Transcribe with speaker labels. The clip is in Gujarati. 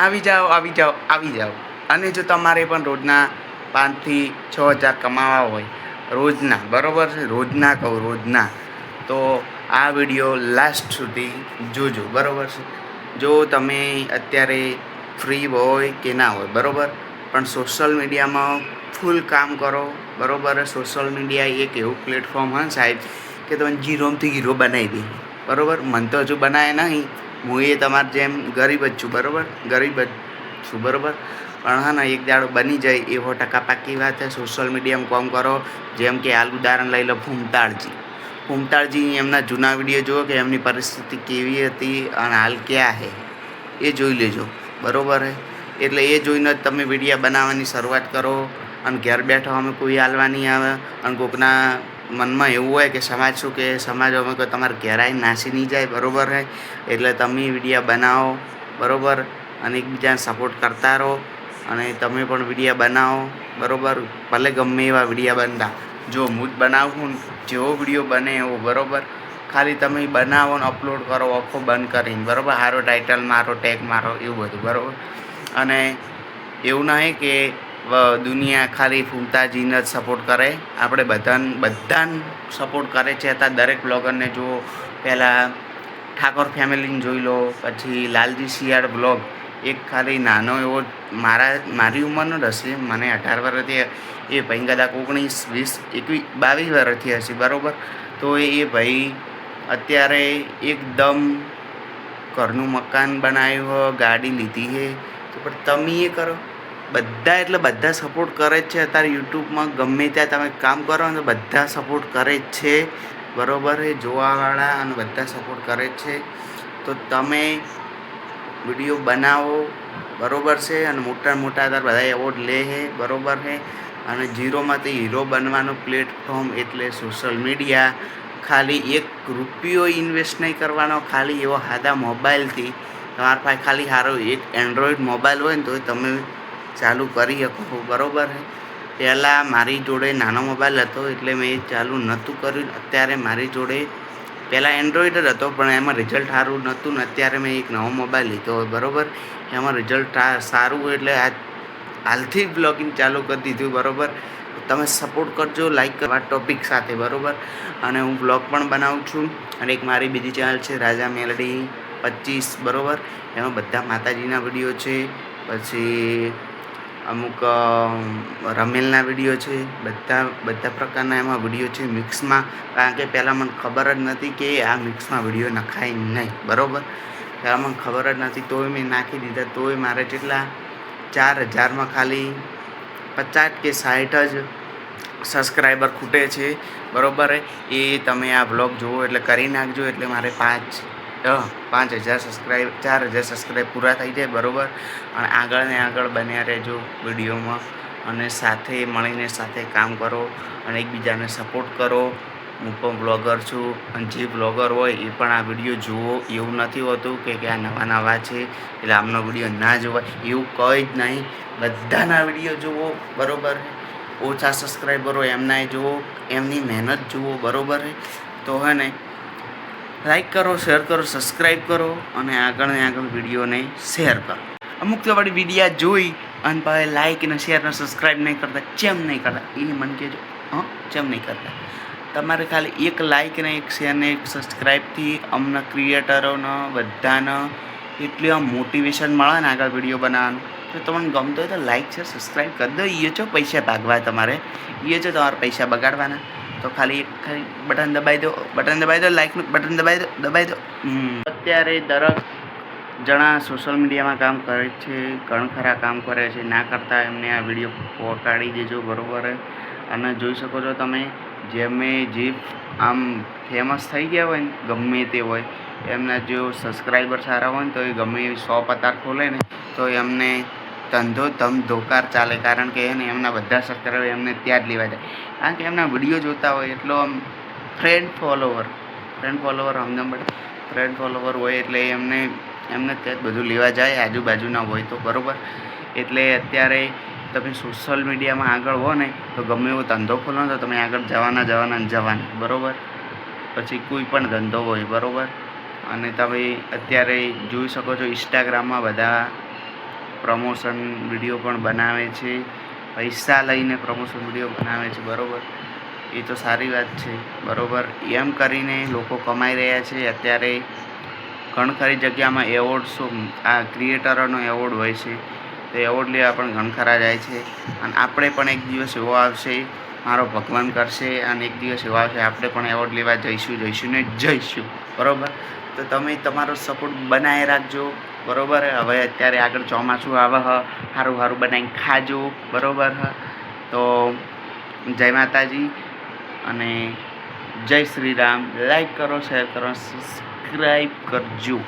Speaker 1: આવી જાઓ આવી જાઓ આવી જાઓ. અને જો તમારે પણ રોજના 5 થી 6 હજાર કમાવા હોય રોજના, બરાબર છે, રોજના કહું રોજના, તો આ વિડીયો લાસ્ટ સુધી જોજો, બરાબર છે. જો તમે અત્યારે ફ્રી હોય કે ના હોય, બરાબર, પણ સોશિયલ મીડિયામાં ફૂલ કામ કરો, બરાબર. સોશિયલ મીડિયા એક એવું પ્લેટફોર્મ હોય સાહેબ કે તમે જીરોમાંથી હીરો બનાવી દે, બરાબર. મને તો હજુ બનાવે નહીં, હું એ તમારે જેમ ગરીબ જ છું, બરાબર, ગરીબ જ છું, બરાબર. પણ હા ને એક દાડો બની જાય એ 100% પાકી વાત છે. સોશિયલ મીડિયામાં કામ કરો. જેમ કે હાલ ઉદાહરણ લઈ લો ફૂમતાળજી, એમના જૂના વિડીયો જુઓ કે એમની પરિસ્થિતિ કેવી હતી અને હાલ ક્યાં છે એ જોઈ લેજો, બરાબર છે. એટલે એ જોઈને જ તમે વિડીયો બનાવવાની શરૂઆત કરો. અને ઘેર બેઠો અમે કોઈ હાલવા નહીં આવે. અને કોઈકના મનમાં એવું હોય કે સમાજ શું કે, સમાજ અમે કોઈ તમારે ઘેર આવીને નાસી નહીં જાય, બરાબર છે. એટલે તમે વિડીયો બનાવો, બરાબર, અને એકબીજાને સપોર્ટ કરતા રહો. અને તમે પણ વિડીયો બનાવો, બરાબર. ભલે ગમે એવા વિડીયો બનતા, જો હું જ બનાવું ને જેવો વિડીયો બને એવો, બરાબર. ખાલી તમે બનાવો ને અપલોડ કરો આખો બંધ કરીને, બરાબર. સારો ટાઇટલ મારો, ટેગ મારો, એવું બધું, બરાબર. અને એવું નહીં કે દુનિયા ખાલી ફૂમતાજીને જ સપોર્ટ કરે, આપણે બધાને સપોર્ટ કરે છે. અત્યારે દરેક બ્લોગરને જુઓ, પહેલાં ઠાકોર ફેમિલીને જોઈ લો, પછી લાલજી શિયાળ બ્લોગ, એક ખાલી નાનો એવો મારી ઉંમરનો જ હશે, મને 18 વર્ષથી, એ ભાઈ કદાચ 19, 20, 21, 22 વર્ષથી હશે, બરાબર. તો એ ભાઈ અત્યારે એકદમ ઘરનું મકાન બનાવ્યું, ગાડી લીધી છે. તો પણ તમે એ કરો, બધા એટલે બધા સપોર્ટ કરે જ છે. અત્યારે યુટ્યુબમાં ગમે ત્યાં તમે કામ કરો ને બધા સપોર્ટ કરે જ છે, બરાબર છે. જોવાવાળા અને બધા સપોર્ટ કરે જ છે. તો તમે વિડીયો બનાવો, બરાબર છે. અને મોટા અત્યારે બધા એવોર્ડ લે છે, બરાબર છે. અને ઝીરોમાંથી હીરો બનવાનું પ્લેટફોર્મ એટલે સોશિયલ મીડિયા. ખાલી ₹1 ઇન્વેસ્ટ નહીં કરવાનો, ખાલી એવો સાદા મોબાઈલથી તમારા પાસે ખાલી સારો એક એન્ડ્રોઈડ મોબાઈલ હોય ને તો તમે ચાલુ કરી શકો, બરાબર છે. પહેલાં મારી જોડે નાનો મોબાઈલ હતો એટલે મેં એ ચાલુ નહોતું કર્યું. અત્યારે મારી જોડે પહેલાં એન્ડ્રોઈડ જ હતો પણ એમાં રિઝલ્ટ સારું નહોતું ને અત્યારે મેં એક નવો મોબાઈલ લીધો હોય, બરાબર. એમાં રિઝલ્ટ સારું હોય એટલે હાલથી જ બ્લોગિંગ ચાલુ કરી દીધું, બરાબર. તમે સપોર્ટ કરજો, લાઈક કરવા ટોપિક સાથે, બરાબર. અને હું બ્લોગ પણ બનાવું છું. અને એક મારી બીજી ચેનલ છે રાજા મેલડી 25, બરાબર. એમાં બધા માતાજીના વિડીયો છે, પછી અમુક રમેલના વિડીયો છે, બધા પ્રકારના એમાં વિડીયો છે મિક્સમાં. કારણ કે પહેલાં મને ખબર જ નથી કે આ મિક્સમાં વિડીયો નખાય નહીં, બરાબર. પહેલાં મને ખબર જ નથી, તોય મેં નાખી દીધા. તોય મારે જેટલા 4000માં ખાલી 50 કે 60 જ સબસ્ક્રાઈબર ખૂટે છે, બરાબર. એ તમે આ બ્લોગ જુઓ એટલે કરી નાખજો, એટલે મારે 5000 સબસ્ક્રાઈબ 4000 સબસ્ક્રાઈબ પૂરા થઈ જાય, બરાબર. અને આગળ ને આગળ બન્યા રહેજો વિડીયોમાં. અને સાથે મળીને સાથે કામ કરો અને એકબીજાને સપોર્ટ કરો. હું પણ બ્લોગર છું અને જે બ્લોગર હોય એ પણ આ વિડીયો જુઓ. એવું નથી હોતું કે આ નવા છે એટલે આમનો વિડીયો ના જોવાય, એવું કંઈ જ નહીં. બધાના વિડીયો જુઓ, બરાબર. ઓછા સબસ્ક્રાઈબરો એમનાય જુઓ, એમની મહેનત જુઓ, બરાબર. તો હે ને લાઈક કરો, શેર કરો, સબસ્ક્રાઈબ કરો અને આગળ ને આગળ વિડીયોને શેર કરો. અમુક તો વળી વિડીયા જોઈ અને પછી લાઈક ને શેર ને સબસ્ક્રાઈબ નહીં કરતા, ચેમ નહીં કરતા એ મને કહેજો. ચેમ નહીં કરતા? તમારે ખાલી એક લાઈક ને એક શેર ને એક સબસ્ક્રાઈબથી અમને ક્રિએટરોને બધાને એટલી આમ મોટિવેશન મળે ને આગળ વિડીયો બનાવવાનું. તો તમને ગમતો હોય તો લાઈક શેર સબસ્ક્રાઈબ કરી દો. એ છો પૈસા ભાગવા તમારે, એ છો તમારે પૈસા બગાડવાના. તો ખાલી બટન દબાવી દો, લાઈકનું બટન દબાવી દો. અત્યારે દરેક જણા સોશિયલ મીડિયામાં કામ કરે છે, ઘણા ખરા કામ કરે છે. ના કરતાં એમને આ વિડીયો પહોંચાડી દેજો, બરાબર. અને જોઈ શકો છો તમે, જે આમ ફેમસ થઈ ગયા હોય ને ગમે તે હોય, એમના જો સબસ્ક્રાઈબર સારા હોય ને તો એ ગમે એવી શોપ અત્યારે ખોલે ને તો એમને ધંધોકાર ચાલે. કારણ કે એને એમના બધા સબસ્ક્રાઈબર એમને ત્યાં જ લેવા જાય. કારણ કે એમના વિડીયો જોતા હોય એટલો આમ ફ્રેન્ડ ફોલોવર હોય એટલે એમને ત્યાં જ બધું લેવા જાય, આજુબાજુના હોય તો, બરાબર. એટલે અત્યારે તમે સોશિયલ મીડિયામાં આગળ હો ને તો ગમે એવો ધંધો ખોલો ને તો તમે આગળ જવાના, બરાબર. પછી કોઈ પણ ધંધો હોય, બરાબર. અને તમે અત્યારે જોઈ શકો છો ઇન્સ્ટાગ્રામમાં બધા પ્રમોશન વિડીયો પણ બનાવે છે, પૈસા લઈને પ્રમોશન વિડીયો બનાવે છે, બરાબર. એ તો સારી વાત છે, બરાબર. એમ કરીને લોકો કમાઈ રહ્યા છે. અત્યારે ઘણી ખરી જગ્યામાં એવોર્ડ શો આ ક્રિએટરોનો એવોર્ડ હોય છે, તો એવોર્ડ લેવા પણ ઘણા ખરા જાય છે. અને આપણે પણ એક દિવસ એવો આવશે, મારો ભગવાન કરશે, અને એક દિવસ એવો આવશે આપણે પણ એવોર્ડ લેવા જઈશું ને જઈશું, બરાબર. તો તમે તમારો સપોર્ટ બનાવી રાખજો, બરાબર. હવે અત્યારે આગળ ચોમાસું આવે સારું સારું બનાવીને ખાજો, બરાબર. તો જય માતાજી અને જય શ્રી રામ. લાઈક કરો, શેર કરો, સબસ્ક્રાઈબ કરજો.